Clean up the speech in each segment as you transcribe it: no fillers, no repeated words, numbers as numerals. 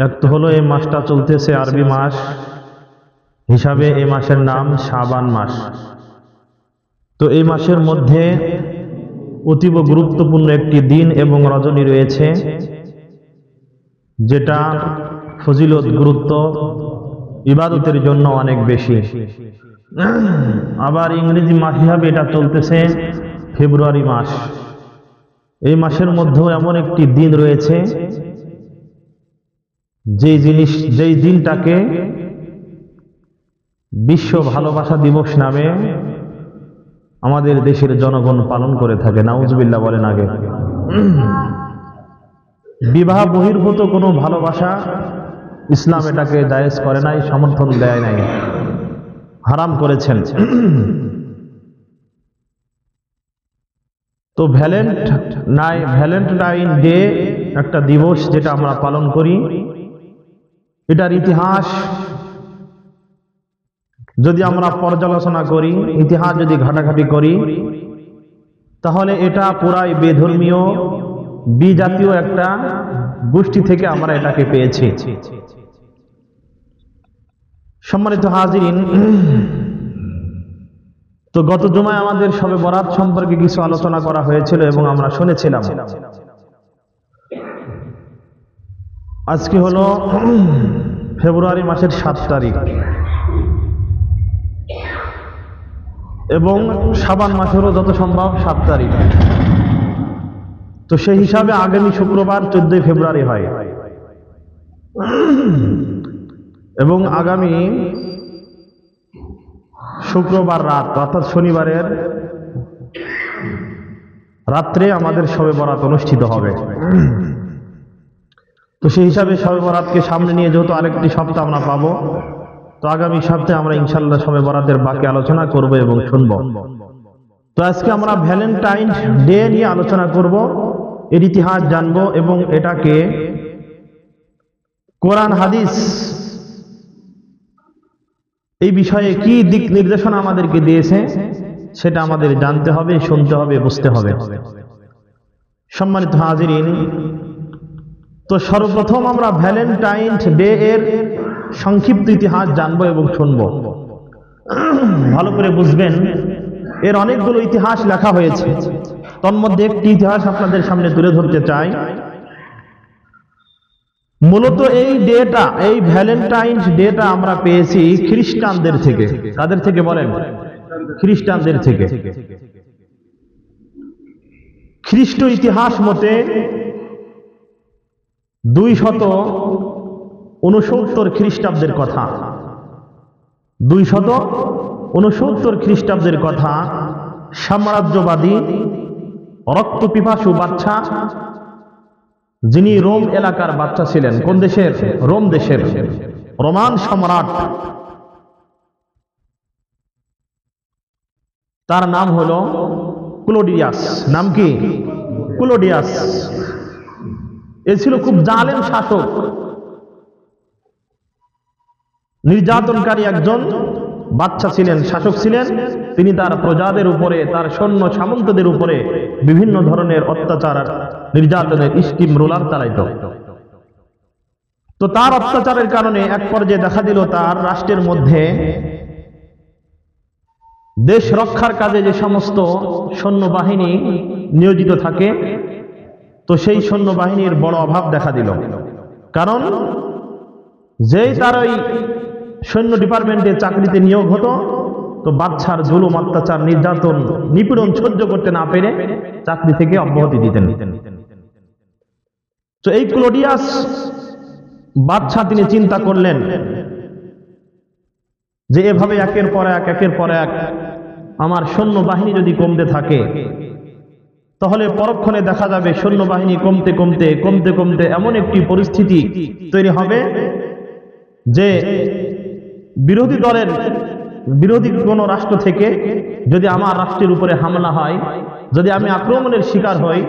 এক তো হলো এই মাসটা চলতেছে আরবি মাস হিসাবে এই মাসের নাম শাবান মাস। তো এই মাসের মধ্যে অতীব গুরুত্বপূর্ণ একটি দিন এবং রজনী রয়েছে, যেটা ফজিলত গুরুত্ব ইবাদতের জন্য অনেক বেশি। আবার ইংরেজি মাস হিসাবে এটা চলতেছে ফেব্রুয়ারি মাস। এই মাসের মধ্যেও এমন একটি দিন রয়েছে যেই দিনটাকে বিশ্ব ভালোবাসা দিবস নামে আমাদের দেশের জনগণ পালন করে থাকে। নাউজুবিল্লাহ বলেন আগে। বিবাহ বহির্ভূত কোনো ভালোবাসা ইসলাম এটাকে জায়েজ করে নাই, সমর্থন দেয় নাই, হারাম করেছেন। তো ভ্যালেন্টাইন ডে একটা দিবস যেটা আমরা পালন করি, এটার ইতিহাস যদি আমরা পর্যালোচনা করি, ইতিহাস যদি ঘাটাঘাটি করি, তাহলে এটা পুরাই বেধর্মীয় বিজাতীয় একটা গোষ্ঠী থেকে আমরা এটাকে পেয়েছি। সম্মানিত হাজিরিন, তো গত জুমায় আমাদের শবে বরাত সম্পর্কে কিছু আলোচনা করা হয়েছিল এবং আমরা শুনেছিলাম। আজকে হলো ফেব্রুয়ারি মাসের 7 তারিখ এবং শাবান মাসেরও যত সম্ভব 7 তারিখ। তো সেই হিসাবে আগামী শুক্রবার 14 ফেব্রুয়ারি হয় এবং আগামী শুক্রবার রাত অর্থাৎ শনিবারের রাত্রে আমাদের শবে বরাত অনুষ্ঠিত হবে। তো সেই হিসাবে শবে বরাতকে সামনে নিয়ে যেহেতু আরেকটি সপ্তাহ আমরা পাবো, তো আগামী সপ্তাহে আমরা ইনশাআল্লাহ শবে বরাতের বাকি আলোচনা করব এবং শুনব। তো আজকে আমরা ভ্যালেন্টাইন ডে নিয়ে আলোচনা করব, এর ইতিহাস জানব এবং এটাকে কোরআন হাদিস এই বিষয়ে কি দিক নির্দেশনা আমাদেরকে দিয়েছে সেটা আমাদের জানতে হবে, শুনতে হবে, বুঝতে হবে। সম্মানিত হাজিরিন, তো সর্বপ্রথম আমরা ভ্যালেন্টাইন ডে এর সংক্ষিপ্ত ইতিহাস জানবো এবং শুনবো। ভালো করে বুঝবেন, এর অনেকগুলো ইতিহাস লেখা হয়েছে, তন্মধ্যে একটি ইতিহাস আপনাদের সামনে তুলে ধরতে চাই। মূলত এই ডেটা, এই ভ্যালেন্টাইন ডেটা আমরা পেয়েছি খ্রিস্টানদের থেকে। তাদের থেকে বলেন? খ্রিস্টানদের থেকে। খ্রিস্ট ইতিহাস মতে 269 খ্রিস্টাব্দের কথা, 269 খ্রিস্টাব্দের কথা, সাম্রাজ্যবাদী রক্তপিপাসু বাচ্চা, যিনি রোম এলাকার বাচ্চা ছিলেন। কোন দেশের? রোম দেশের রোমান সম্রাট। তার নাম হলো ক্লোডিয়াস। নাম কি? ক্লোডিয়াস। এ ছিল খুব জালেম শাসক, নির্যাতনকারী একজন বাচ্চা ছিলেন, শাসক ছিলেন। তিনি তার প্রজাদের উপরে, তার সৈন্য সামন্তদের উপরে বিভিন্ন ধরনের অত্যাচার, নির্যাতনের স্টিম রোলার চালাইত। তো তার অত্যাচারের কারণে এক পর্যায়ে দেখা দিল তার রাষ্ট্রের মধ্যে দেশ রক্ষার কাজে যে সমস্ত সৈন্যবাহিনী নিয়োজিত থাকে, তো সেই সৈন্যবাহিনীর বড় অভাব দেখা দিল। কারণ যেই তার ওই সৈন্য ডিপার্টমেন্টে চাকরিতে নিয়োগ হতো, তো বাচ্চার জুলুম, অত্যাচার, নির্যাতন, নিপীড়ন সহ্য করতে না পেরে চাকরি থেকে অব্যাহতি দিতেন। তো এই ক্লোডিয়াস বাচ্চা তিনি চিন্তা করলেন যে এভাবে একের পর এক আমার সৈন্যবাহিনী যদি কমতে থাকে, তাহলে পরক্ষণে দেখা যাবে সৈন্যবাহিনী কমতে কমতে এমন একটি পরিস্থিতি তৈরি হবে যে বিরোধী কোনো রাষ্ট্র থেকে যদি আমার রাষ্ট্রের উপরে হামলা হয়, যদি আমি আক্রমণের শিকার হই,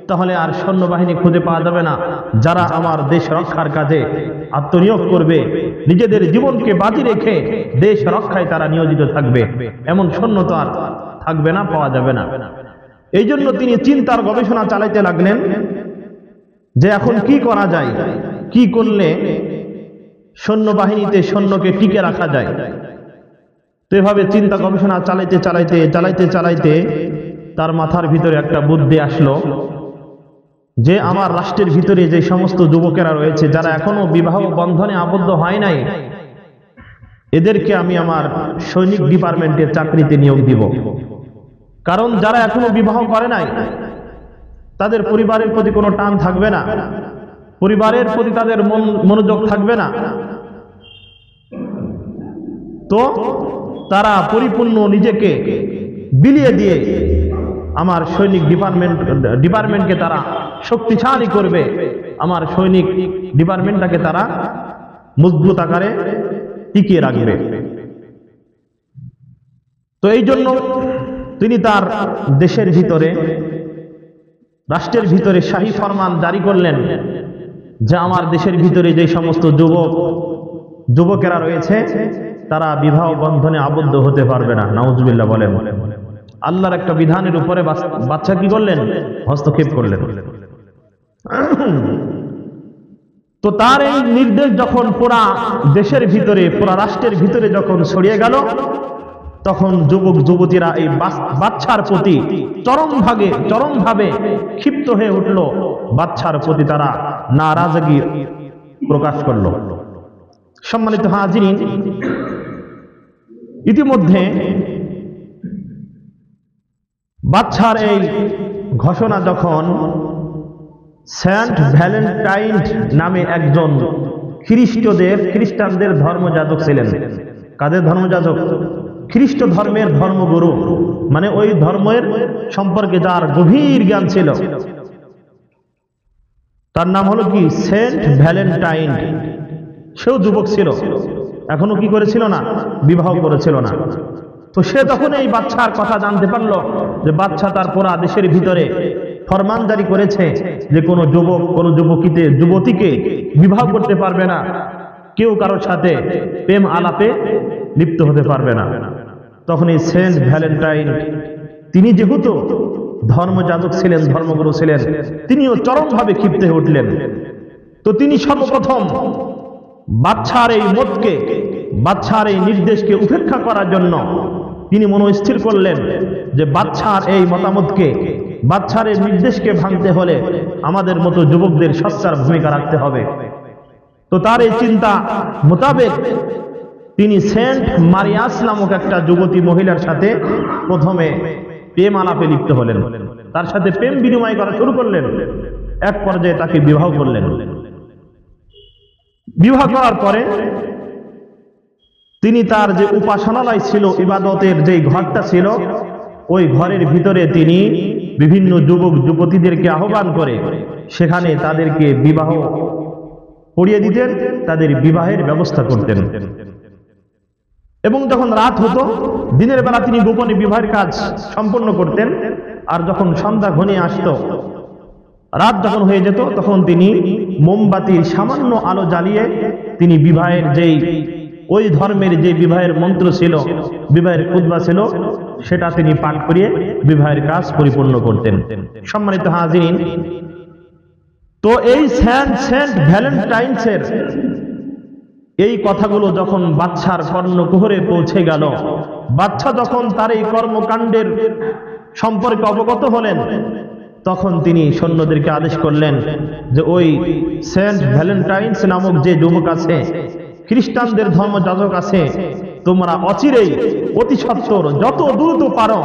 তাহলে আর সৈন্যবাহিনী খুঁজে পাওয়া যাবে না যারা আমার দেশ রক্ষার কাজে আত্মনিয়োগ করবে, নিজেদের জীবনকে বাজি রেখে দেশ রক্ষায় তারা নিয়োজিত থাকবে। এমন সৈন্য তো আর থাকবে না, পাওয়া যাবে না। এই জন্য তিনি চিন্তার গবেষণা চালাইতে লাগলেন যে এখন কি করা যায়। কি করলে সৈন্যবাহিনীতে সৈন্যকে টিকে রাখা যায়। তো এভাবে চিন্তা গবেষণা চালাইতে তার মাথার ভিতরে একটা বুদ্ধি আসলো যে আমার রাষ্ট্রের ভিতরে যে সমস্ত যুবকেরা রয়েছে যারা এখনো বিবাহ বন্ধনে আবদ্ধ হয় নাই, এদেরকে আমি আমার সৈনিক ডিপার্টমেন্টে চাকরিতে নিয়োগ দিব। কারণ যারা এখনো বিবাহ করে নাই তাদের পরিবারের প্রতি কোনো টান থাকবে না, পরিবারের প্রতি তাদের মনোযোগ থাকবে না। তো তারা নিজেকে বিলিয়ে দিয়ে আমার সৈনিক ডিপার্টমেন্টকে তারা শক্তিশালী করবে, আমার সৈনিক ডিপার্টমেন্টটাকে তারা মজবুত আকারে টিকিয়ে রাখবে। তো এই জন্য তিনি তার দেশের ভিতরে, রাষ্ট্রের ভিতরে শাহী ফরমান জারি করলেন যে আমার দেশের ভিতরে যে সমস্ত যুবকেরা রয়েছে তারা বিবাহ বন্ধনে আবদ্ধ হতে পারবে না। নাউজুবিল্লাহ বলেন। আল্লাহর একটা বিধানের উপরে বাদশা কি করলেন? হস্তক্ষেপ করলেন। তো তার এই নির্দেশ যখন পুরা দেশের ভিতরে, পুরা রাষ্ট্রের ভিতরে যখন ছড়িয়ে গেল, তখন যুবক যুবতীরা এই বাদশার প্রতি চরমভাবে ক্ষিপ্ত হয়ে উঠল। বাদশার প্রতি তারা নারাজগি প্রকাশ করল। সম্মানিত হাজিরিন, ইতিমধ্যে বাদশার এই ঘোষণা যখন সেন্ট ভ্যালেন্টাইন নামে একজন খ্রিস্টানদের ধর্মযাজক ছিলেন। কাদের ধর্মযাজক? খ্রিস্ট ধর্মের ধর্মগুরু, মানে ওই ধর্মের সম্পর্কে যার গভীর জ্ঞান ছিল। তার নাম হলো কি? Saint Valentine. সেও যুবক ছিল, এখনো কি করেছিল না? বিবাহ করেছিল না। তো সে তখন এই বাদশার কথা জানতে পারলো যে বাদশা তার পুরা দেশের ভিতরে ফরমান জারি করেছে যে কোনো যুবক কোনো যুবতীকে বিবাহ করতে পারবে না, কেউ কারোর সাথে প্রেম আলাপে লিপ্ত হতে পারবে না। তখন এই সেন্ট ভ্যালেন্টাইন, তিনি যেহেতু ধর্মযাজক ছিলেন, ধর্মগুরু ছিলেন, তিনিও চরমভাবে ক্ষিপ্ত হয়ে উঠলেন। তো তিনি সর্বপ্রথম বাদশার এই মতকে, বাদশার এই নির্দেশকে উপেক্ষা করার জন্য তিনি মনস্থির করলেন যে বাদশার এই মতামতকে, বাদশার এই নির্দেশকে ভাঙতে হলে আমাদের মতো যুবকদের সচ্চার ভূমিকা রাখতে হবে। তো তার এই চিন্তা মোতাবেক তিনি সেন্ট মারিয়াস নামক একটা যুবতী মহিলার সাথে প্রথমে প্রেম আলাপে লিপ্ত হলেন, তার সাথে প্রেম বিনিময় করা শুরু করলেন। এক পর্যায়ে তাকে বিবাহ করলেন। বিবাহ করার পরে তিনি তার যে উপাসনালয় ছিল, ইবাদতের যে ঘরটা ছিল, ওই ঘরের ভিতরে তিনি বিভিন্ন যুবক যুবতীদেরকে আহ্বান করে সেখানে তাদেরকে বিবাহ পড়িয়ে দিতেন, তাদের বিবাহের ব্যবস্থা করতেন। এবং যখন রাত হতো, দিনের বেলা তিনি গোপনে বিবাহের কাজ সম্পন্ন করতেন। আর যখন সন্ধ্যা ঘনিয়ে আসতো, রাত যখন হয়ে যেত, তখন তিনি মোমবাতির সামান্য আলো জ্বালিয়ে তিনি বিবাহের যেই ওই ধর্মের যে বিবাহের মন্ত্র ছিল, বিবাহের খুতবা ছিল, সেটা তিনি পাঠ করিয়ে বিবাহের কাজ পরিপূর্ণ করতেন। সম্মানিত হাজিরিন, তো এই সেন্ট ভ্যালেন্টাইন্সের এই কথাগুলো যখন বাদশার কর্ণকুহরে পৌঁছে গেল, বাদশা যখন তার এই কর্মকাণ্ডের সম্পর্কে অবগত হলেন, তখন তিনি সৈন্যদেরকে আদেশ করলেন যে ওই সেন্ট ভ্যালেন্টাইন্স নামক যে যুবক আছে, খ্রিস্টানদের ধর্মযাজক আছে, তোমরা অচিরেই অতি সত্বর যত দ্রুত পারো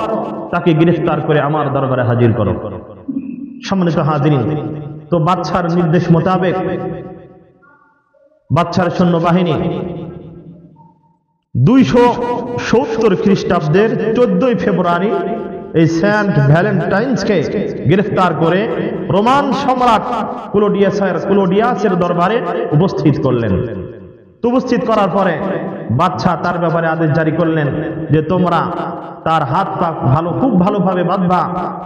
তাকে গ্রেফতার করে আমার দরবারে হাজির করো। সম্মানিত হাজিরিন, তো বাদশার নির্দেশ মোতাবেক বাদশার সৈন্যবাহিনী 270 খ্রিস্টাব্দের 14 ফেব্রুয়ারি এই সেন্ট ভ্যালেন্টাইন্সকে গ্রেফতার করে রোমান সম্রাট ক্লোডিয়াসের দরবারে উপস্থিত করলেন। উপস্থিত করার পরে বাদশা তার ব্যাপারে আদেশ জারি করলেন যে তোমরা তার হাত পা খুব ভালোভাবে বাঁধবা,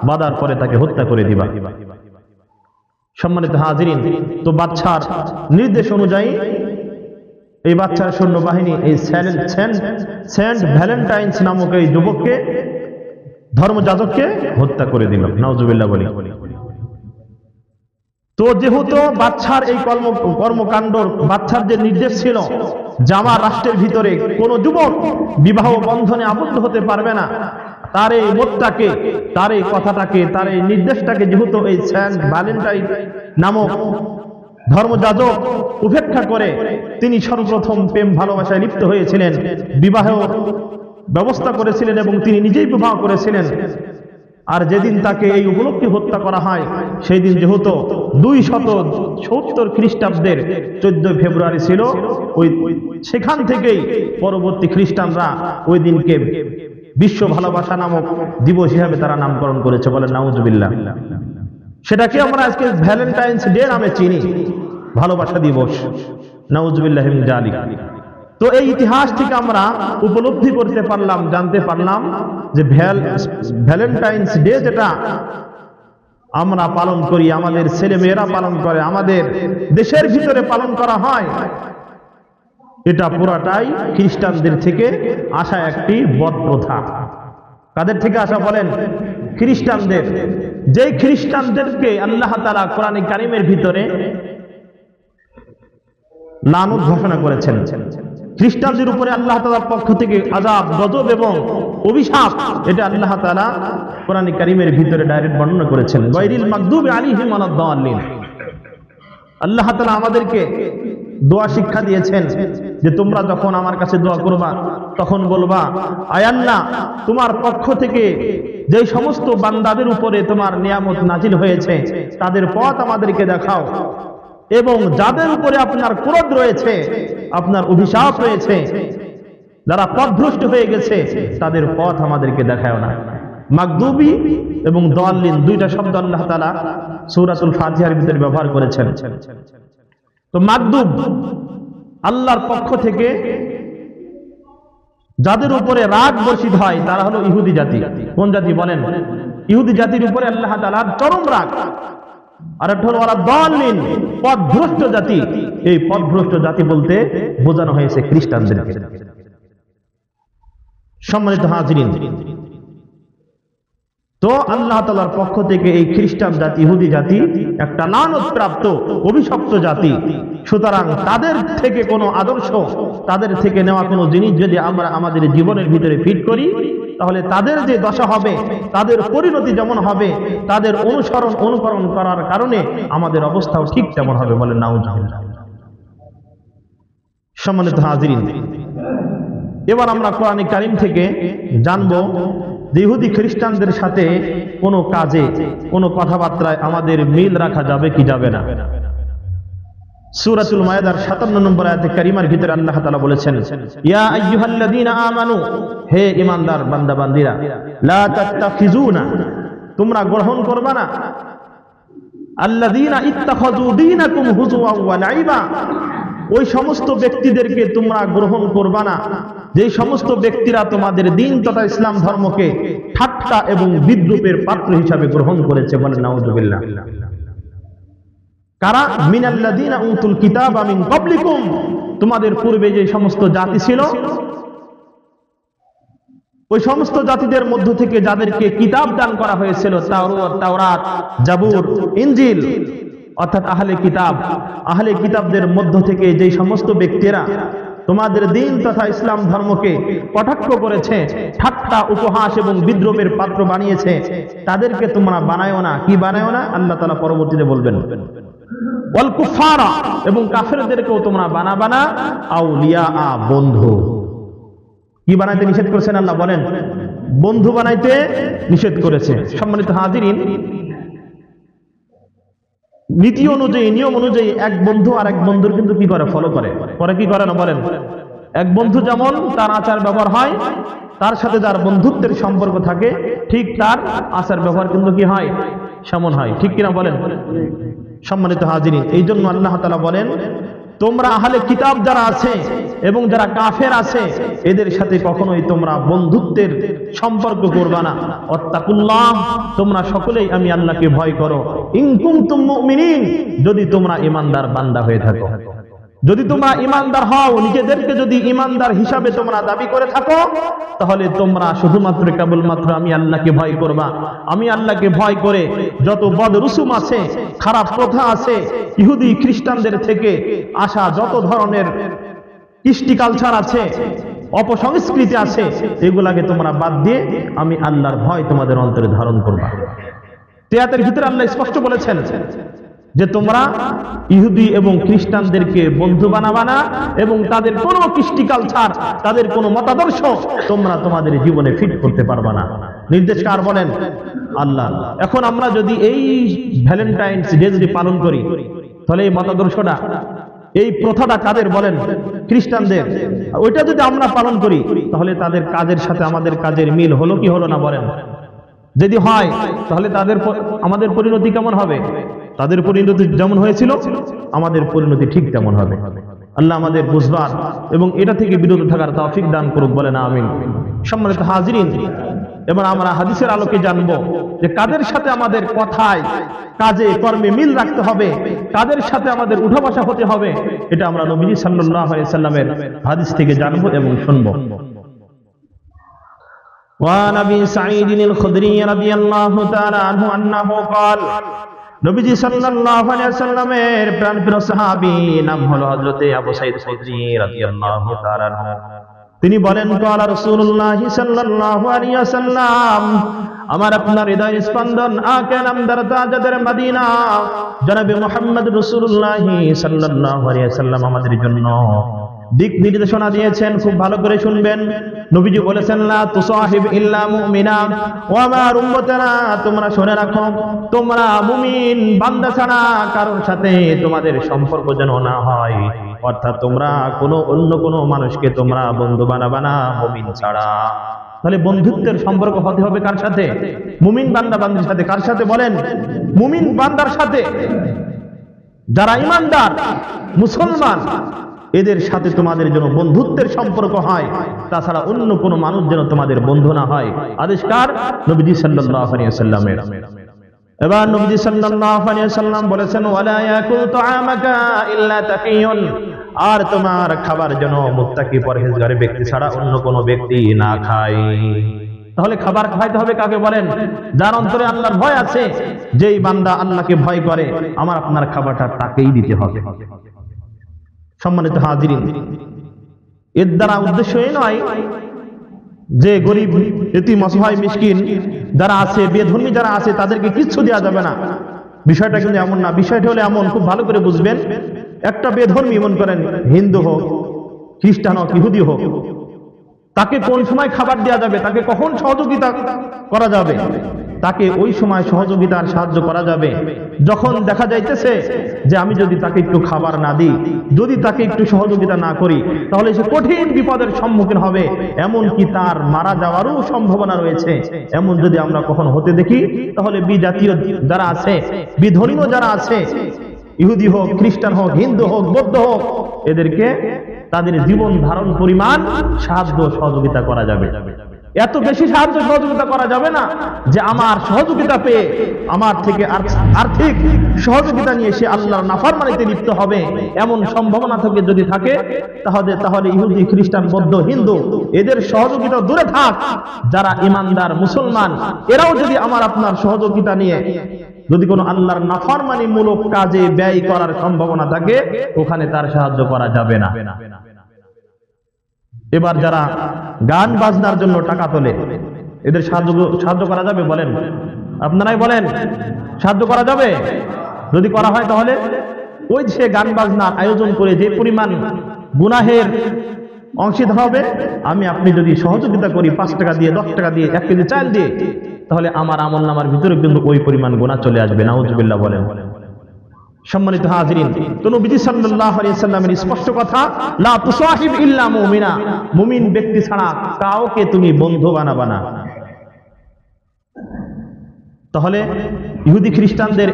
বাঁধার পরে তাকে হত্যা করে দিবা। সম্মানিত হাজিরিন, তো বাদশার নির্দেশ অনুযায়ী এই বাদশার সৈন্যবাহিনী এই সেন্ট ভ্যালেন্টাইন্স নামক এই যুবককে, ধর্মযাজককে হত্যা করে দিল। নাউজুবিল্লাহ বলি। তো যেহেতু বাচ্চার এই কর্মকাণ্ড, বাচ্চার যে নির্দেশ ছিল যে আমার রাষ্ট্রের ভিতরে কোন যুবক বিবাহ বন্ধনে আবদ্ধ হতে পারবে না, তার এই মতটাকে, তার এই কথাটাকে, তার এই নির্দেশটাকে যেহেতু এই সেন্ট ভ্যালেন্টাইন নামক ধর্মযাজক উপেক্ষা করে তিনি সর্বপ্রথম প্রেম ভালোবাসায় লিপ্ত হয়েছিলেন, বিবাহ ব্যবস্থা করেছিলেন এবং তিনি নিজেই বিবাহ করেছিলেন। আর যেদিন তাকে এই উপলক্ষে হত্যা করা হয় সেই দিন যেহেতু 270 খ্রিস্টাব্দের 14 ফেব্রুয়ারি ছিল, সেখান থেকেই পরবর্তী খ্রিস্টানরা ওই দিনকে বিশ্ব ভালোবাসা নামক দিবস হিসাবে তারা নামকরণ করেছে, বলেন নাউজুবিল্লাহ। সেটাকে আমরা আজকে ভ্যালেন্টাইন্স ডে নামে চিনি, ভালোবাসা দিবস, নাউজুবিল্লাহ মিন যালিক। তো এই ইতিহাস থেকে আমরা উপলব্ধি করতে পারলাম, জানতে পারলাম যে ভ্যালেন্টাইন্স ডে যেটা আমরা পালন করি, আমাদের ছেলে মেয়েরা পালন করে, আমাদের দেশের ভিতরে পালন করা হয়, এটা পুরাটাই খ্রিস্টানদের থেকে আসা একটি বদ প্রথা। কাদের থেকে আসা বলেন? খ্রিস্টানদের। যেই খ্রিস্টানদেরকে আল্লাহ তাআলা কোরআনে কারীমের ভিতরে লানত ঘোষণা করেছেন, খ্রিস্টানদের উপরে আল্লাহ তাআলার পক্ষ থেকে আযাব, গজব এবং অভিশাপ, এটা আল্লাহ তাআলা কোরআনে কারীমের ভিতরে ডাইরেক্ট বর্ণনা করেছেন, গায়রিল মাগদুবি আলাইহিম ওয়ালাদ-দাল্লিন। আল্লাহ তাআলা আমাদেরকে দোয়া শিক্ষা দিয়েছেন যে তোমরা যখন আমার কাছে দোয়া করবা তখন বলবা, আয় আল্লাহ, তোমার পক্ষ থেকে যে সমস্ত বান্দাদের উপরে তোমার নিয়ামত নাজিল হয়েছে তাদের পথ আমাদেরকে দেখাও, এবং যাদের উপরে আপনার ক্রোধ রয়েছে, আপনার অভিশাপ রয়েছে, যারা পথভ্রষ্ট হয়ে গেছে তাদের পথ আমাদেরকে দেখাও না। মাগদুবি এবং দাল্লিন দুইটা শব্দ আল্লাহ তাআলা সূরাতুল ফাতিহার ভিতরে ব্যবহার করেছেন। তো মাগদুব আল্লাহর পক্ষ থেকে যাদের উপরে রাগ বর্ষিত হয় তারা হলো ইহুদি জাতি। কোন জাতি বলেন? ইহুদি জাতির উপরে আল্লাহ তাআলার চরম রাগ। আর এটা হলো ওয়ালাদ-দাল্লিন, পথভ্রষ্ট জাতি। এই পথভ্রষ্ট জাতি বলতে বোঝানো হয়েছে খ্রিস্টানদেরকে। সম্মানিত হাজিরিন, তো আল্লাহ তাআলার পক্ষ থেকে এই খ্রিস্টান জাতি, ইহুদি জাতি একটা লানতপ্রাপ্ত, অভিশপ্ত জাতি। সুতরাং তাদের থেকে কোনো আদর্শ, তাদের থেকে নেওয়া কোনো জিনিস যদি আমরা আমাদের জীবনের ভিতরে ফিট করি, তাহলে তাদের যে দশা হবে, তাদের পরিণতি যেমন হবে, তাদের অনুকরণ করার কারণে আমাদের অবস্থাও ঠিক তেমন হবে, বলেন নাউজুবিল্লাহ। সম্মানিত হাজিরিন, এবার আমরা কোরআনে কারীম থেকে জানবো যে ইহুদি খ্রিস্টানদের সাথে কোনো কাজে, কোনো কথাবার্তায় আমাদের মিল রাখা যাবে কি যাবে না। সূরাতুল মায়েদার 57 নম্বর আয়াতে কারিমার ভিতরে আল্লাহ তাআলা বলেছেন, ইয়া আইয়ুহাল্লাযীনা আমানু, হে ঈমানদার বান্দা বান্দীরা, লা তাত্তাখিজুনা, তোমরা গ্রহণ করবা না, আল্লাযীনা ইত্তাখাযু দীনাকুম হুজুওয়া ওয়া লাইবা, ওই সমস্ত ব্যক্তিদেরকে তোমরা গ্রহণ করবা না যে সমস্ত ব্যক্তিরা তোমাদের দ্বীন তথা ইসলাম ধর্মকে ঠাট্টা এবং বিদ্রূপের পাত্র হিসাবে গ্রহণ করেছে, বলেন নাউজুবিল্লাহ। কারা? মিনাল্লাযীনা উতুল কিতাবা মিন ক্বাবলিকুম, তোমাদের পূর্বে যে সমস্ত জাতি ছিল ওই সমস্ত জাতিদের মধ্য থেকে যাদেরকে কিতাব দান করা হয়েছিল, তাওরাত, জাবুর, ইনজিল, অর্থাৎ আহলে কিতাব, আহলে কিতাবদের মধ্য থেকে যে সমস্ত ব্যক্তিরা তোমাদের দ্বীন তথা ইসলাম ধর্মকে কটাক্ষ করেছে, ঠাট্টা, উপহাস এবং বিদ্রূপের পাত্র বানিয়েছে, তাদেরকে তোমরা বানায়ও না। কি বানায়ও না? আল্লাহ তাআলা পরবর্তীতে বলবেন, ওয়াল কুফারা, এবং কাফেরদেরকেও তোমরা বানাবা না আউলিয়া, বন্ধু। কি বানাইতে নিষেধ করেছেন আল্লাহ? বলেন, বন্ধু বানাইতে নিষেধ করেছে। সম্মানিত হাজিরিন, নীতি অনুযায়ী, নিয়ম অনুযায়ী এক বন্ধু আর এক বন্ধুর কিন্তু কি করে? ফলো করে। পরে কি করে না? বলেন, এক বন্ধু যেমন তার আচার ব্যবহার হয়, তার সাথে যার বন্ধুত্বের সম্পর্ক থাকে, ঠিক তার আচার ব্যবহার কিন্তু কি হয়? সমান হয়। ঠিক কিনা বলেন? সম্মানিত হাজিরিন, এই জন্য আল্লাহ তাআলা বলেন, তোমরা আহলে কিতাব যারা আছে এবং যারা কাফের আছে এদের সাথে কখনোই তোমরা বন্ধুত্বের সম্পর্ক করবা না। ওয়াত্তাকুল্লাহ, তোমরা সকলেই আমি আল্লাহকে ভয় করো। ইন কুনতুম মুমিনিন, যদি তোমরা ঈমানদার বান্দা হয়ে থাকো। যদি তোমরা ইমানদার হও, নিজেদেরকে যদি ইমানদার হিসাবে তোমরা দাবি করে থাকো, তাহলে তোমরা শুধুমাত্র কেবলমাত্র আমি আল্লাহকে ভয় করবা। আমি আল্লাহকে ভয় করে যত বদরুসুম আছে, খারাপ প্রথা আছে, ইহুদি খ্রিস্টানদের থেকে আসা যত ধরনের কৃষ্টি কালচার আছে, অপসংস্কৃতি আছে, এগুলাকে তোমরা বাদ দিয়ে আমি আল্লাহর ভয় তোমাদের অন্তরে ধারণ করবা। তেয়াতের ভিতরে আল্লাহ স্পষ্ট বলেছেন যে তোমরা ইহুদি এবং খ্রিস্টানদেরকে বন্ধু বানাবা না, এবং তাদের কোনো কৃষ্টি কালচার, তাদের কোনো মতাদর্শ তোমরা তোমাদের জীবনে ফিট করতে পারবা না। নির্দেশ কার বলেন? আল্লাহ। এখন আমরা যদি এই ভ্যালেন্টাইন্স ডে যদি পালন করি, তাহলে এই মতাদর্শটা, এই প্রথাটা কাদের বলেন? খ্রিস্টানদের। ওইটা যদি আমরা পালন করি, তাহলে তাদের কাজের সাথে আমাদের কাজের মিল হলো কি হলো না বলেন? যদি হয়, তাহলে আমাদের পরিণতি কেমন হবে? তাদের পরিণতি যেমন হয়েছিল, আমাদের পরিণতি ঠিক তেমন হবে। আল্লাহ আমাদের বুঝবার এবং এটা থেকে বিরত থাকার তৌফিক দান করুক, বলেন আমিন। সম্মানিত হাজিরিন, এবার আমরা হাদিসের আলোকে জানবো যে কাদের সাথে আমাদের কথায়, কাজে, কর্মে মিল রাখতে হবে, কাদের সাথে আমাদের উঠা বসা হতে হবে, এটা আমরা নবী সাল্লাল্লাহু আলাইহি সাল্লামের হাদিস থেকে জানবো এবং শুনবো। وعن ابي سعيد الخدري رضي الله تعالى عنه انه قال, নবীজি সাল্লাল্লাহু আলাইহি ওয়াসাল্লামের প্রাণপ্রিয় সাহাবী নাম হলো হযরত আবু সাঈদ খুদরি রাদিয়াল্লাহু তাআলা আনহু। তিনি বলেন, ক্বালা রাসূলুল্লাহ সাল্লাল্লাহু আলাইহি ওয়াসাল্লাম, আমার আপনার হৃদয় স্পন্দন আকে নামদার তাজাদের মদিনা জনাবে মুহাম্মদ রাসূলুল্লাহ সাল্লাল্লাহু আলাইহি ওয়াসাল্লাম আমাদের জন্য দিক নির্দেশনা দিয়েছেন। খুব ভালো করে শুনবেন। নবীজি বলেছেন, লা তুসাহিব ইল্লা মুমিনা, ও আমার উম্মতেরা তোমরা শুনে রাখো, তোমরা মুমিন বান্দা ছাড়া কারোর সাথে তোমাদের সম্পর্ক যেন না হয়। অর্থাৎ তোমরা অন্য কোনো মানুষকে তোমরা বন্ধু বানাবা না মুমিন ছাড়া। তাহলে বন্ধুত্বের সম্পর্ক হতে হবে কার সাথে? মুমিন বান্দা বান্দির সাথে। কার সাথে বলেন? মুমিন বান্দার সাথে। যারা ঈমানদার মুসলমান, এদের সাথে তোমাদের যেন বন্ধুত্বের সম্পর্ক হয়, তাছাড়া অন্য কোনো মানুষ যেন তোমাদের বন্ধু না হয়। আদেশ কার? নবীজি সাল্লাল্লাহু আলাইহি ওয়াসাল্লামের। এবার নবীজি সাল্লাল্লাহু আলাইহি ওয়াসাল্লাম বলেছেন, ওয়ালা ইয়াকুল তুআমাকা ইল্লা তাকিয়ুন, আর তোমার খাবার যেন মুত্তাকি পরহেজগার ব্যক্তি ছাড়া অন্য কোনো ব্যক্তি না খায়। তাহলে খাবার খাইতে হবে কাকে বলেন? যার অন্তরে আল্লাহর ভয় আছে, যেই বান্দা আল্লাহকে ভয় করে, আমার আপনার খাবারটা তাকেই দিতে হবে। সম্মানিত হাজিরিন, এর দ্বারা উদ্দেশ্য এই নয় যে গরিব, এতিম, অসহায়, মিসকিন যারা আছে, বেধর্মী যারা আছে, তাদেরকে কিচ্ছু দেওয়া যাবে না। বিষয়টা কিন্তু এমন না। বিষয়টা হলে এমন, খুব ভালো করে বুঝবেন। একটা বেধর্মী, মন করেন হিন্দু হোক, খ্রিস্টান হোক, ইহুদি হোক, তাকে কোন সময় খাবার দেওয়া যাবে, তাকে কখন সহযোগিতা করা যাবে, তাকে ওই সময় সহযোগিতার সাহায্য করা যাবে যখন দেখা যাইতেছে যে আমি যদি তাকে একটু খাবার না দিই, যদি তাকে একটু সহযোগিতা না করি, তাহলে সে কঠিন বিপদের সম্মুখীন হবে, এমনকি তার মারা যাওয়ারও সম্ভাবনা রয়েছে। এমন যদি আমরা কখনো হতে দেখি, তাহলে বিজাতীয় যারা আছে, বিধর্মীয় যারা আছে, ইহুদি হোক, খ্রিস্টান হোক, হিন্দু হোক, বৌদ্ধ হোক, এদেরকে তাদের জীবন ধারণ পরিমাণ সাহায্য সহযোগিতা করা যাবে। এত বেশি সাহায্য সহযোগিতা করা যাবে না যে আমার সহযোগিতা পেয়ে আমার থেকে আর্থিক সহযোগিতা নিয়ে সে আল্লাহর নাফরমানিতে লিপ্ত হবে। এমন সম্ভাবনা থেকে যদি থাকে, তাহলে ইহুদি, খ্রিস্টান, বৌদ্ধ, হিন্দু এদের সহযোগিতা দূরে থাক। যারা ঈমানদার মুসলমান, এরাও যদি আমার আপনার সহযোগিতা নিয়ে যদি কোনো আল্লাহর নাফরমানি মূলক কাজে ব্যয় করার সম্ভাবনা থাকে, ওখানে তার সাহায্য করা যাবে না। এবার যারা গান বাজনার জন্য টাকা তোলে, এদের সাহায্য করা যাবে বলেন? আপনারাই বলেন, সাহায্য করা যাবে? যদি করা হয়, তাহলে ওই সে গান বাজনার আয়োজন করে যে পরিমাণ গুনাহের অংশীদার হবে, আমি আপনি যদি সহযোগিতা করি 5 টাকা দিয়ে, 10 টাকা দিয়ে, 1 কেজি চাল দিয়ে, তাহলে আমার আমলনামার ভিতরে কিন্তু ওই পরিমাণ গুনাহ চলে আসবে। নাউজুবিল্লাহ বলেন। সম্মানিত হাজিরিন, তো নবীজি সাল্লাল্লাহু আলাইহি ওয়াসাল্লামের স্পষ্ট কথা, লা তুসাহিব ইল্লা মুমিনা, মুমিন ব্যক্তি ছাড়া কাউকে তুমি বন্ধু বানাবা না। তাহলে ইহুদি খ্রিস্টানদের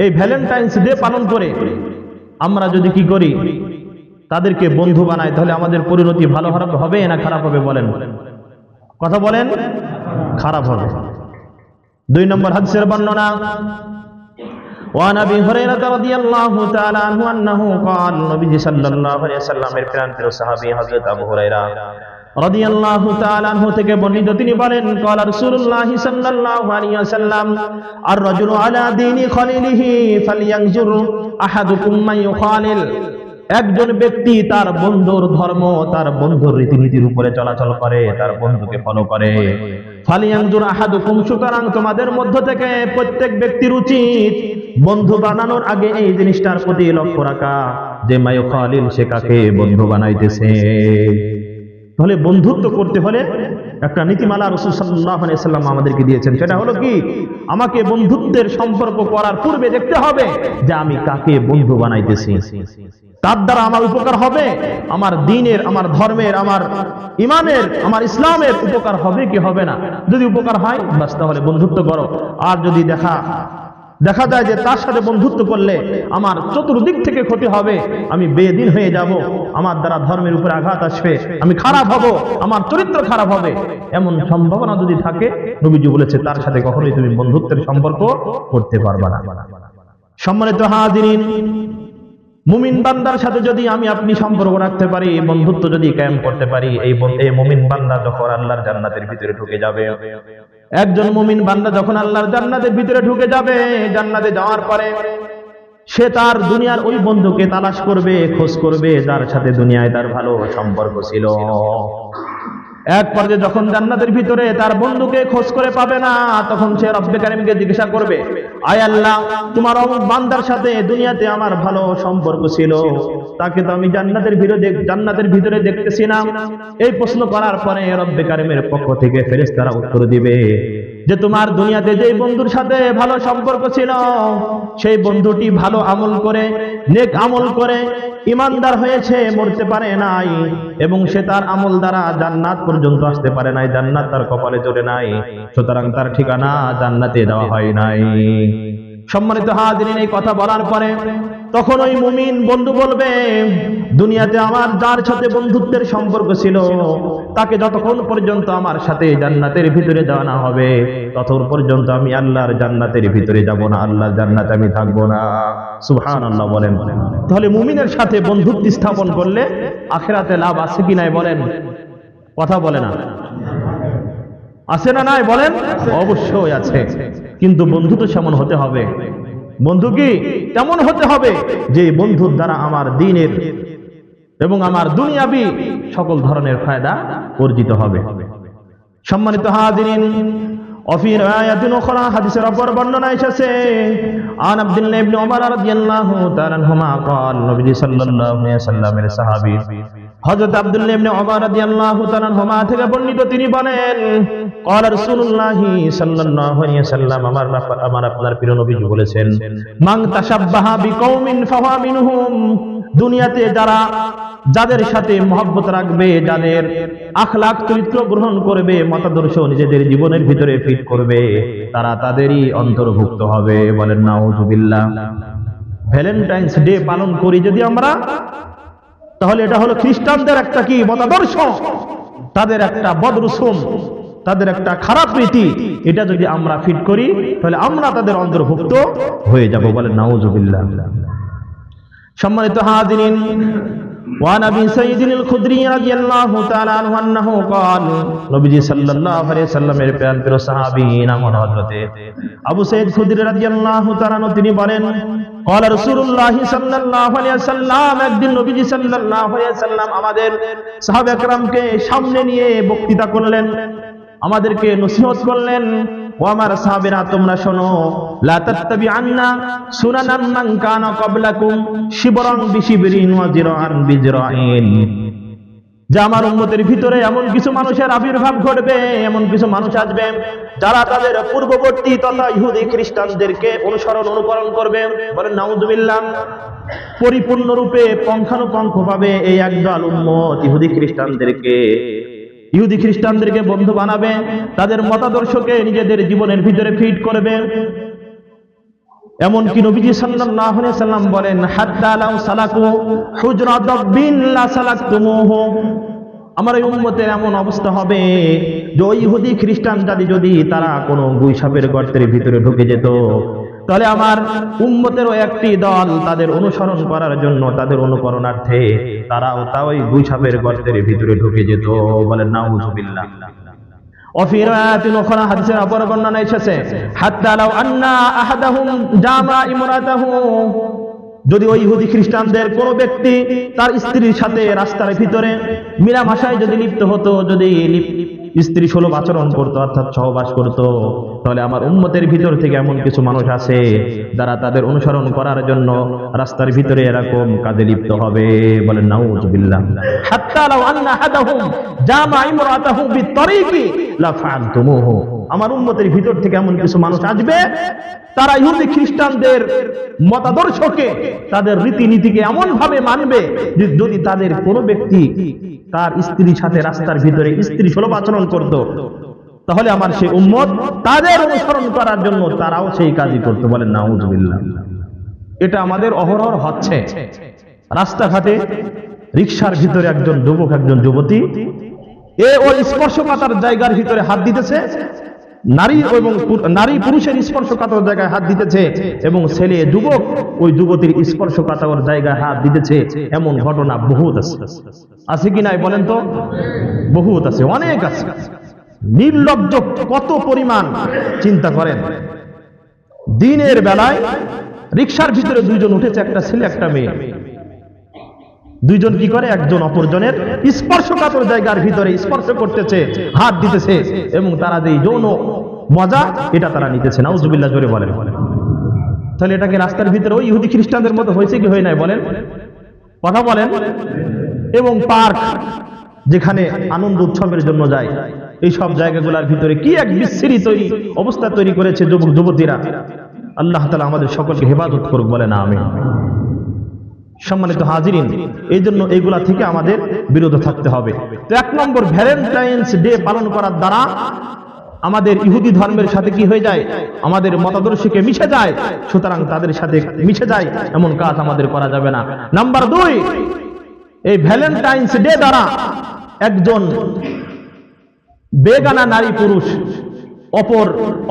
এই ভ্যালেন্টাইন্স ডে পালন করে আমরা যদি কি করি, তাদেরকে বন্ধু বানাই, তাহলে আমাদের পরিণতি ভালো হবে না খারাপ হবে বলেন? কথা বলেন, খারাপ হবে। 2 নম্বর হাদিসের বর্ণনা, وعن ابي هريره رضي الله تعالى عنه انه قال নবীজি সাল্লাল্লাহু আলাইহি ওয়াসাল্লামের প্রিয় সাহাবী হযরত আবু হুরায়রা রাদিয়াল্লাহু তাআলা আনহু থেকে বর্ণিত তিনি বলেন قال রাসূলুল্লাহ সাল্লাল্লাহু আলাইহি ওয়াসাল্লাম আর রাজুলু আলা দীনি খলিলিহি ফালইয়ানজুর আহাদুকুম মান ইউখালিল একজন ব্যক্তি তার বন্ধুর ধর্ম তার বন্ধুর রীতিনীতির উপরে চলাচল করে তার বন্ধুকে ফলো করে ফালিয়ানজুর আহাদুকুম সুতরাং তোমাদের মধ্য থেকে প্রত্যেক ব্যক্তির উচিত বন্ধু বানানোর আগে এই জিনিসটার প্রতি লক্ষ্য রাখা যে মান ইউখালিল সে কাকে বন্ধু বানাইতেছে। তাহলে বন্ধুত্ব করতে হলে একটা নীতিমালা রাসূল সাল্লাল্লাহু আলাইহি ওয়াসাল্লাম আমাদেরকে দিয়েছেন, সেটা হলো কি আমাকে বন্ধুত্বের সম্পর্ক করার পূর্বে দেখতে হবে যে আমি কাকে বন্ধু বানাইতেছি, তার দ্বারা আমার উপকার হবে, আমার দ্বীনের আমার ধর্মের আমার ঈমানের আমার ইসলামের উপকার হবে কি হবে না। যদি উপকার হয় বাস তাহলে বন্ধুত্ব করো, আর যদি দেখা যায় যে তার সাথে বন্ধুত্ব করলে আমার চতুর্দিক থেকে ক্ষতি হবে, আমি বেদিন হয়ে যাব, আমার দ্বারা ধর্মের উপরে আঘাত আসবে, আমি খারাপ হব, আমার চরিত্র খারাপ হবে, এমন সম্ভাবনা যদি থাকে নবীজি বলেছে তার সাথে কখনোই তুমি বন্ধুত্বের সম্পর্ক করতে পারবে না। সম্মানিত হাজিরিন, মুমিন বান্দার সাথে যদি আমি আপনি সম্পর্ক রাখতে পারি, বন্ধুত্ব যদি কায়েম করতে পারি, এই মুমিন বান্দা যখন আল্লাহর জান্নাতের ভিতরে ঢুকে যাবে, একজন মুমিন বান্দা যখন আল্লাহর জান্নাতের ভিতরে ঢুকে যাবে, জান্নাতে যাওয়ার পরে সে তার দুনিয়ার ওই বন্ধুকে তালাশ করবে, খোঁজ করবে যার সাথে দুনিয়ায় তার ভালো সম্পর্ক ছিল। এক পর্যায়ে যখন জান্নাতের ভিতরে তার বন্ধুকে খোঁজ করে পাবে না, তখন সে রব্বে কারীমকে জিজ্ঞাসা করবে, আয় আল্লাহ, তোমার অমুক বান্দার সাথে দুনিয়াতে আমার ভালো সম্পর্ক ছিল, তাকে তো আমি জান্নাতের ভিতরে দেখতেছি না। এই প্রশ্ন করার পরে রব্বে কারীমের পক্ষ থেকে ফেরেশতারা উত্তর দিবে যে তোমার দুনিয়াতে যে বন্ধুর সাথে ভালো সম্পর্ক ছিল, সেই বন্ধুটি ভালো আমল করে নেক আমল করে ইমানদার হয়েছে, মরতে পারে নাই, এবং সে তার আমল দ্বারা জান্নাত পর্যন্ত আসতে পারে নাই, জান্নাত তার কপালে জোরে নাই, সুতরাং তার ঠিকানা জান্নাতে দেওয়া হয় নাই। সম্মানিত হাজিরিন, এই কথা বলার পরে তখন ওই মুমিন বন্ধু বলবে, দুনিয়াতে আমার যার সাথে বন্ধুত্বের সম্পর্ক ছিল তাকে যতক্ষণ পর্যন্ত আমার সাথে জান্নাতের ভিতরে যাওয়া না হবে ততক্ষণ পর্যন্ত আমি আল্লাহর জান্নাতের ভিতরে যাব না, আল্লাহর জান্নাতে আমি থাকবো না। সুবহানাল্লাহ বলেন। তাহলে মুমিনের সাথে বন্ধুত্ব স্থাপন করলে আখিরাতে লাভ আছে কি নাই বলেন? কথা বলে না, আছে না নাই বলেন? অবশ্যই আছে, কিন্তু বন্ধু তো সেমন হতে হবে। বন্ধু কি তেমন হতে হবে যে বন্ধুর দ্বারা আমার দ্বীনের এবং আমার দুনিয়াবি সকল ধরনের ফায়দা অর্জিত হবে। সম্মানিত হাজিরিন, وفي رواية أخرى হাদিসের অপর বর্ণনা এসেছে, আন আব্দুল্লাহ ইবনে ওমর রাদিয়াল্লাহু তাআলা আনহুমা قال নবী সাল্লাল্লাহু আলাইহি ওয়াসাল্লামের সাহাবী হযরত আব্দুল্লাহ ইবনে ওমর রাদিয়াল্লাহু তাআলা আনহুমা থেকে বর্ণিত, তিনি বলেন قال রাসূলুল্লাহ সাল্লাল্লাহু আলাইহি ওয়াসাল্লাম, আমার আপনার প্রিয় নবীজি বলেছেন, মান তাশাব্বাহা বিকওমিন ফাহুয়া মিনহুম, দুনিয়াতে যাদের সাথে মহব্বত রাখবে, যাদের আখলাক চরিত্র গ্রহণ করবে, মতাদর্শ নিজেদের জীবনের ভিতরে ফিট করবে, তারা তাদেরই অন্তর্ভুক্ত হবে। বলেন নাউজুবিল্লাহ। ভ্যালেন্টাইন্স ডে পালন করি যদি আমরা, তাহলে এটা হলো খ্রিস্টানদের একটা কি মতাদর্শ, তাদের একটা বদরসুম, তাদের একটা খারাপ রীতি, এটা যদি আমরা ফিট করি তাহলে আমরা তাদের অন্তর্ভুক্ত হয়ে যাব। বলেন নাউজুবিল্লাহ। সম্মানিত হাজিরিন, وعن ابي سعيد الخدري رضي الله تعالى عنه انه قال নবীজি সাল্লাল্লাহু আলাইহি ওয়াসাল্লামের প্রিয় সাহাবী নাম হযরতে আবু সাঈদ খুদরি রাদিয়াল্লাহু তাআলা আনহু, তিনি বলেন قال রাসূলুল্লাহ সাল্লাল্লাহু আলাইহি ওয়াসাল্লাম, একদিন নবীজি সাল্লাল্লাহু আলাইহি ওয়াসাল্লাম আমাদের সাহাবা کرامকে সামনে নিয়ে বক্তৃতা করলেন, আমাদেরকে নসিহত করলেন, ও আমার সাহাবীরা তোমরা শোনো, লা তাত্তাবিআন্না সুনানান মান কানা ক্বাবলাকুম শিবরান বিশিবরিন ওয়া জিরাআন বিজরাইন, যে আমার উম্মতের ভিতরে এমন কিছু মানুষের আবির্ভাব ঘটবে, এমন কিছু মানুষ আসবে যারা তাদের পূর্ববর্তী তথা ইহুদি খ্রিস্টানদেরকে অনুকরণ করবে। বলেন নাউজুবিল্লাহ। পরিপূর্ণরূপে পঙ্খানুপঙ্খভাবে এই একদল উম্মত ইহুদি খ্রিস্টানদেরকে বন্ধু বানাবে, তাদের মতাদর্শকে নিজেদের জীবনের ভিতরে ফিট করবে। এমনকি নবীজি সাল্লাল্লাহু আলাইহি ওয়াসাল্লাম বলেন, হাত্তা লাউ সালাকু হুজরা দাব্বিন লা সালাকতুমুহু, আমার এই উম্মতের এমন অবস্থা হবে যে ওই ইহুদি খ্রিস্টান যদি তারা কোনো গুই সাপের গর্তের ভিতরে ঢুকে যেত, তাহলে আমার উম্মতেরও একটি দল তাদের অনুসরণ করার জন্য, তাদের অনুকরণার্থে তারাও ওই গুইসাপের গর্তের ভিতরে ঢুকে যেত। বলেন নাউযুবিল্লাহ। وفي رواية أخرى حديث أبو بكر এসেছে حتى لو أن أحدهم جامع امرأته, যদি ওই ইহুদি খ্রিস্টানদের কোন ব্যক্তি তার স্ত্রীর সাথে রাস্তার ভিতরে মিলামেশায় যদি লিপ্ত হতো, যদি স্ত্রী সুলভ আচরণ করতো অর্থাৎ সহবাস করতো, তাহলে আমার উম্মতের ভিতর থেকে এমন কিছু মানুষ আছে যারা তাদের অনুসরণ করার জন্য রাস্তার ভিতরে এরকম কাজে লিপ্ত হবে। বলেন নাউযুবিল্লাহ। হাত্তা লাউ আন্না আহাদাহুম জামা ইমরাতাহু বিত্তরিকি লা ফাআলতুমুহু, আমার উম্মতের ভিতর থেকে এমন কিছু মানুষ আসবে তারা ইহুদি খ্রিস্টানদের মতাদর্শকে, তাদের রীতিনীতিকে এমন ভাবে মানবে যে যদি তাদের কোনো ব্যক্তি তার স্ত্রীর সাথে রাস্তার ভিতরে স্ত্রী সুলভ আচরণ করত, তাহলে আমার সেই উম্মত তাদের অনুসরণ করার জন্য তারাও সেই কাজই করতে। বলেন নাউযুবিল্লাহ। এটা আমাদের অহরহ হচ্ছে। রাস্তাঘাটে রিকশার ভিতরে একজন যুবক একজন যুবতী ওই স্পর্শকাতর জায়গার ভিতরে হাত দিতেছে, নারী পুরুষের স্পর্শকাতর জায়গায় হাত দিতেছে, এবং ছেলে যুবক ওই যুবতীর স্পর্শকাতর জায়গায় হাত দিতেছে। এমন ঘটনা বহুত আছে, আছে কি নাই বলেন তো? বহুত আছে, অনেক আছে। নির্লজ্জ কত পরিমাণ চিন্তা করেন। দিনের বেলায় রিকশার ভিতরে দুইজন উঠেছে, একটা ছেলে একটা মেয়ে। দুইজন কি করে? একজন অপরজনের স্পর্শকাতর জায়গার ভিতরে স্পর্শ করতেছে, হাত দিতেছে, এবং তারা যে যৌন মজা এটা তারা নিতেছে। নাউযুবিল্লাহ জোরে বলেন। তাহলে এটাকে রাস্তার ভিতরে ওই ইহুদি খ্রিস্টানদের মতো হয়েছে কি হয় নাই বলেন? কথা বলেন। এবং পার্ক, যেখানে আনন্দ উৎসবের জন্য যায়, এই সব জায়গাগুলোর ভিতরে কি এক বিশ্রী অবস্থা তৈরি করেছে যুবক যুবতীরা। আল্লাহ তাআলা আমাদের সকলকে হেফাজত করুক। বলে না আমিন। সম্মানিত হাজিরিন, এই জন্য এইগুলা থেকে আমাদের বিরত থাকতে হবে। তো 1 নম্বর, ভ্যালেন্টাইন্স ডে পালন করার দ্বারা আমাদের ইহুদি ধর্মের সাথে কি হয়ে যায়? আমাদের মতাদর্শকে মিশে যায়। সুতরাং তাদের সাথে মিশে যায় এমন কাজ আমাদের করা যাবে না। নাম্বার 2, এই ভ্যালেন্টাইন্স ডে দ্বারা একজন বেগানা নারী পুরুষ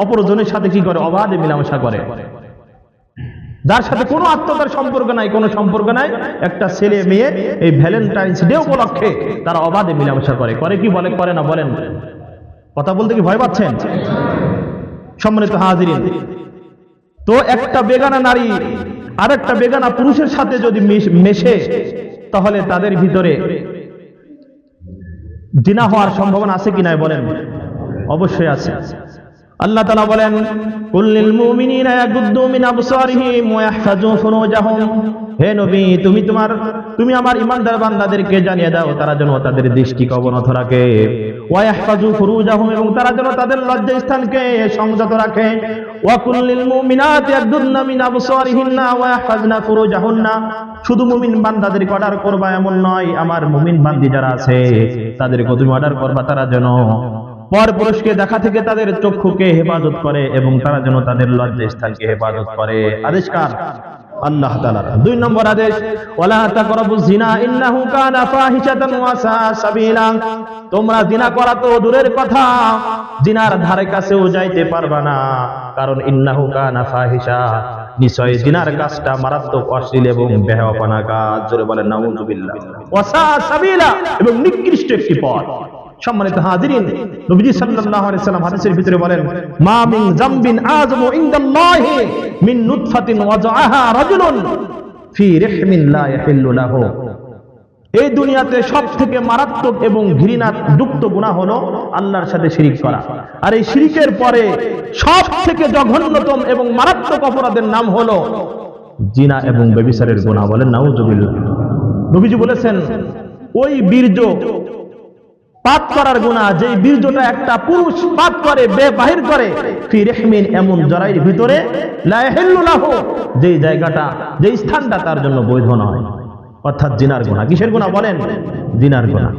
অপরজনের সাথে কি করে? অবাধে মিলামেশা করে, যার সাথে কোনো আত্মতার সম্পর্ক নাই, কোনো সম্পর্ক নাই। একটা ছেলে মেয়ে এই ভ্যালেন্টাইন্স ডে উপলক্ষে তারা অবাধে মিলামেশা করে। করে কি বলে? করে না বলেন? কথা বলতে কি ভয় পাচ্ছেন? সম্মানিত হাজিরিন, তো একটা বেগানা নারী আর একটা বেগানা পুরুষের সাথে যদি মেশে, তাহলে তাদের ভিতরে জিনা হওয়ার সম্ভাবনা আছে কি নাই বলেন? অবশ্যই আছে। আল্লাহ তাআলা বলেন, কুল্লিল মুমিনিনা ইয়াগুদ্দু মিন আবসারিহিম ওয়া ইয়াহফাযু ফুরুজাহুম। হে নবী, তুমি আমার ঈমানদার বান্দাদেরকে জানিয়ে দাও তারা যেন তাদের দৃষ্টিকে অবনত রাখে। ওয়া ইয়াহফাযু ফুরুজাহুম, এবং তারা যেন তাদের লজ্জাস্থানকে সংযত রাখে। ওয়া কুল্লিল মুমিনাতি ইয়াগুদ্দুনা মিন আবসারিহিন্না ওয়া ইয়াহফাযনা ফুরুজাহুন্না। শুধু মুমিন বান্দাদেরকে অর্ডার করবা এমন নয়, আমার মুমিন বান্দি যারা আছে তাদেরকে তুমি অর্ডার করবা তারা যেন পর পুরুষকে দেখা থেকে তাদের চক্ষুকে হেফাজত করে, এবং তারা যেন তাদের লজ্জাস্থানকে হেফাজত করে। আদেশ কার? আল্লাহ তাআলার। 2 নম্বর আদেশ, ওয়ালা তাকরাবুজ জিনা ইন্নাহু কানা ফাহিশাতান ওয়া সাআ সাবিলা। তোমরা জিনা করা তো দূরের কথা, জিনার ধারে কাছেও যাইতে পারবা না, কারণ ইন্নাহু কানা ফাহিশা, নিশ্চয় জিনার কাজটা মারাত্মক অশ্লীল এবং বেহায়াপনা কাজ। জোরে বলেন নাউযুবিল্লাহ। ওয়া সাআ সাবিলা, এবং নিকৃষ্ট একটি পথ। সম্মানিত হাজিরিন, নবীজি সাল্লাল্লাহু আলাইহি সাল্লাম হাদিসের ভিতরে বলেন, মা মিন যামবিন আযমু ইনদাল্লাহি মিন নুতফাতিন ওয়াজাআহা রাজুলুন ফি রিহমিন লা ইয়াহিল্লু লাহু। এই দুনিয়াতে সবথেকে মারাত্মক এবং ঘৃণাযুক্ত গুনাহ হলো আল্লাহর সাথে শিরক করা। আর এই শিরকের পরে সবথেকে জঘন্যতম এবং মারাত্মক অপরাধের নাম হলো জিনা এবং ব্যভিচারের গুনাহ। বলেন নাউযুবিল্লাহ। নবীজি বলেছেন, ওই বীর্য পাপ করার গুনাহ, যে বীর্যটা একটা পুরুষ পাপ করে, বাহির করে, ফি রিহমিন, এমন জরাইর ভিতরে, লা ইয়াহিল্লু লাহু, যে জায়গাটা, যে স্থানটা তার জন্য বৈধ নয়, অর্থাৎ জিনার গুনাহ। কিসের গুনাহ বলেন? জিনার গুনাহ।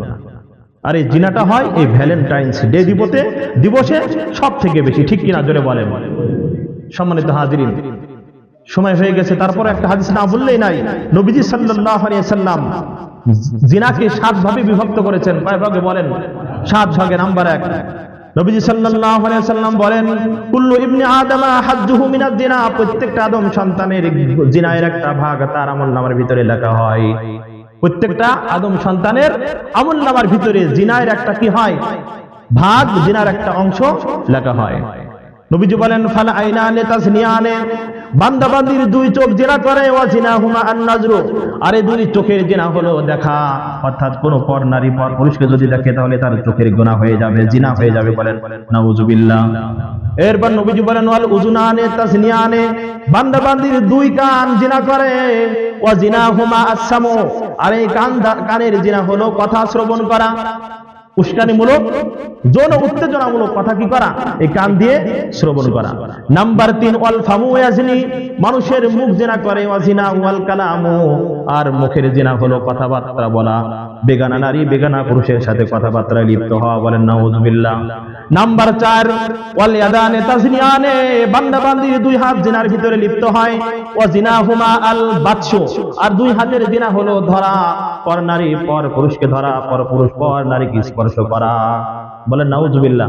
আর এই জিনাটা হয় এই ভ্যালেন্টাইন্স ডে দিবসে সব থেকে বেশি। ঠিক কিনা জোরে বলেন? সম্মানিত হাজিরিন, সময় হয়ে গেছে, তারপর একটা হাদিস না বললেই নাই। নবীজি সাল্লাল্লাহু আলাইহি সাল্লাম জিনাকে 7 ভাগে বিভক্ত করেছেন। কয় ভাগে বলেন? 7 ভাগে। নাম্বার 1, নবীজি সাল্লাল্লাহু আলাইহি ওয়াসাল্লাম বলেন, কুল্লু ইবনি আদমা হাজ্জুহু মিনাজ জিনা, প্রত্যেকটা আদম সন্তানের জিনায়ের একটা ভাগ তার আমলনামার ভিতরে লেখা হয়। প্রত্যেকটা আদম সন্তানের আমলনামার ভিতরে জিনায়ের একটা কি হয়? ভাগ, জিনার একটা অংশ লেখা হয়। নবীজি বলেন, ফালা আইনানে তাজনিয়ানে, বান্দা বান্দির দুই চোখ জিনা করে, ওয়া জিনাহুমা আন-নাজরু, আরে দুই চোখের জিনা হলো দেখা, অর্থাৎ কোন পর নারী পর পুরুষকে যদি দেখে তাহলে তার চোখের গুনাহ হয়ে যাবে, জিনা হয়ে যাবে। বলেন নাউজুবিল্লাহ। এরপর নবীজি বলেন, ওয়াল উযুনানে তাজনিয়ানে, বান্দা বান্দির দুই কান জিনা করে, ওয়া জিনাহুমা আস-সামু, আর এই কানের জিনা হলো কথা শ্রবণ করা, উস্কানিমূলক যৌন উত্তেজনামূলক কথা কি করা? এই কান দিয়ে শ্রবণ করা। নাম্বার 3, ওয়াল ফামু ইয়াজনি, মানুষের মুখ জিনা করে, ওয়া জিনা ওয়াল কালামু, আর মুখের জিনা হলো কথাবার্তা বলা, বেগানা নারী বেগানা পুরুষের সাথে কথাবার্তা লিপ্ত হওয়া। বলেন নাউজুবিল্লাহ। নাম্বার 4, ওয়াল ইয়াদানে তাজনিয়ানে, বান্দা বান্দির দুই হাত জিনার ভিতরে লিপ্ত হয়, ওয়া জিনাহুমা আল বাতশু, আর দুই হাতের জিনা হলো ধরা, পর নারী পর পুরুষকে ধরা, পর পুরুষ পর নারীকে স্পর্শ করা। বলেন নাউজুবিল্লাহ।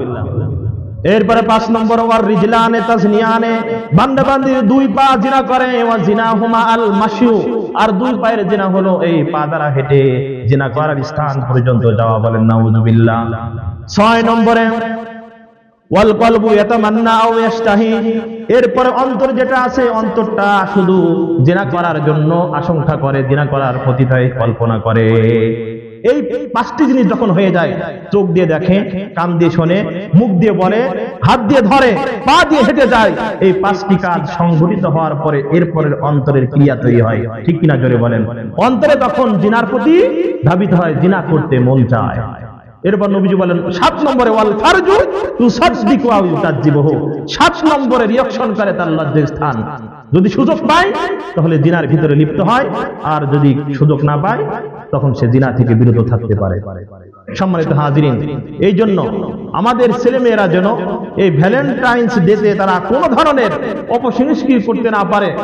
এরপরে 5 নম্বর, ওয়ার রিজলানে তাজনিয়ানে, বান্দা বান্দির দুই পা জিনা করে, ওয়া জিনাহুমা আল মাশু, আর দুই পায়ের জিনা হলো এই পা দ্বারা হেঁটে জিনা করার স্থান পর্যন্ত যাওয়া। বলেন নাউজুবিল্লাহ। 6 নম্বরে, ওয়াল কলবু ইয়াতামান্না আও ইয়াশতাহি, এরপরে অন্তর যেটা আছে, অন্তরটা শুধু জিনা করার জন্য আশঙ্কা করে, জিনা করার প্রতিভয় কল্পনা করে। এই 5টি জিনিস যখন হয়ে যায়, চোখ দিয়ে দেখে, কান দিয়ে শোনে, মুখ দিয়ে বলে, হাত দিয়ে ধরে, পা দিয়ে হেঁটে যায়, এই 5টি কাজ সংঘটিত হওয়ার পরে এরপরের অন্তরের ক্রিয়া তৈরি হয়। ঠিক কিনা জোরে বলেন? অন্তরে তখন জিনার প্রতি ধাবিত হয়, জিনা করতে মন চায়। এরপর নবীজি বলেন 7 নম্বরে, ওয়াল ফারজু তুসাদদিকু আও ইউকাযযিবহু, 7 নম্বরে রিঅ্যাকশন করে তার লজ্জার স্থান। যদি সুযোগ পায় তাহলে জিনার ভিতরে লিপ্ত হয়, আর যদি সুযোগ না পায় তখন সে জিনা থেকে বিরত থাকতে পারে। সম্মানিত হাজিরিন, এই জন্য আমাদের ছেলেমেয়েরা যেন এই ভ্যালেন্টাইন্স ডেতে তারা কোনো ধরনের অপসংস্কৃতি করতে না পারে।